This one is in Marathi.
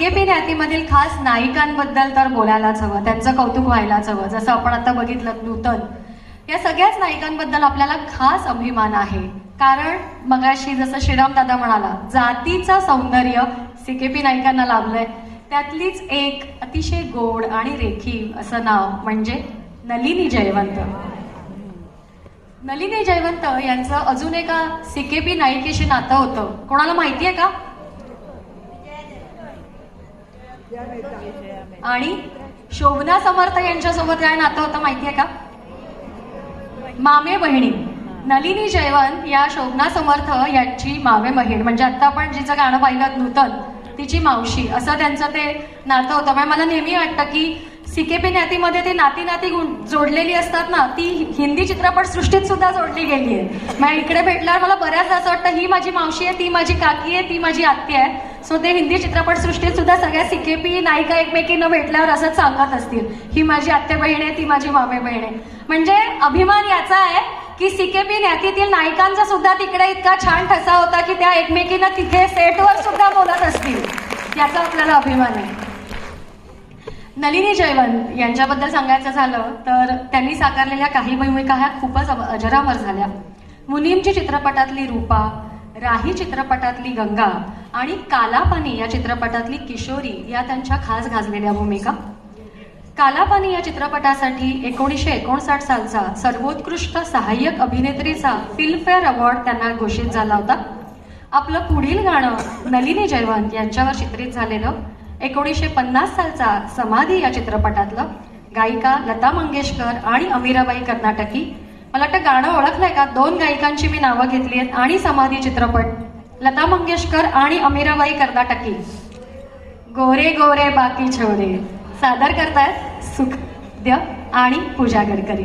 सीकेपी न्यातीमधील खास नायिकांबद्दल तर बोलायलाच हवं, त्यांचं कौतुक व्हायलाच हवं. जसं आपण आता बघितलं नूतन, या सगळ्याच नायिकांबद्दल आपल्याला खास अभिमान आहे. कारण मगाशी जसं श्रीराम दादा म्हणाला, जातीचं सौंदर्य सीकेपी नायिकांना लाभलंय. त्यातलीच एक अतिशय गोड आणि रेखीव असं नाव म्हणजे नलिनी जयवंत. नलिनी जयवंत यांचं अजून एका सीकेपी नायिकेशी नातं होतं. कोणाला माहिती आहे का? आणि शोभना समर्थ यांच्यासोबत काय नातं होतं माहिती आहे का? मामे बहिणी. नलिनी जयवंत या शोभना समर्थ यांची मामे बहीण, म्हणजे आता आपण जिचं गाणं पाहिलं नूतन, तिची मावशी, असं त्यांचं ते नातं होतं. म्हणजे मला नेहमी वाटतं की सीकेपी न्यातीमध्ये ते नाती नाती जोडलेली असतात ना, ती हिंदी चित्रपट सृष्टीत सुद्धा जोडली गेली आहे. मग इकडे भेटल्यावर मला बऱ्याचदा असं वाटतं ही माझी मावशी आहे, ती माझी काकी आहे, ती माझी आत्या आहे. सो ते हिंदी चित्रपट सृष्टीत सुद्धा सगळ्या सीकेपी नायिका एकमेकींना भेटल्यावर असंच सांगत असतील, ही माझी आत्या बहीण आहे, ती माझी मामे बहीण आहे. म्हणजे अभिमान याचा आहे की सीकेपी न्यातीतील नायिकांचा सुद्धा तिकडे इतका छान ठसा होता की त्या एकमेकींना तिथे सेटवर सुद्धा बोलत असतील, याचा आपल्याला अभिमान आहे. नलिनी जयवंत यांच्याबद्दल सांगायचं झालं तर त्यांनी साकारलेल्या काही भूमिका ह्या खूपच अजरामर झाल्या. मुनीमची चित्रपटातली रूपा, राही चित्रपटातली गंगा आणि कालापानी या चित्रपटातली किशोरी या त्यांच्या खास गाजलेल्या भूमिका. कालापानी या चित्रपटासाठी 1959 सालचा सर्वोत्कृष्ट सहाय्यक अभिनेत्रीचा फिल्मफेअर अवॉर्ड त्यांना घोषित झाला होता. आपलं पुढील गाणं नलिनी जयवंत यांच्यावर चित्रित झालेलं 1950 सालचा समाधी या चित्रपटातलं, गायिका लता मंगेशकर आणि अमीराबाई कर्नाटकी. मला वाटतं गाणं ओळखलंय का? 2 गायिकांची मी नावं घेतली आहेत आणि समाधी चित्रपट, लता मंगेशकर आणि अमीराबाई कर्नाटकी. गोरे गोरे बाकी छोरे सादर करतायत सुखद्य आणि पूजा गडकरी.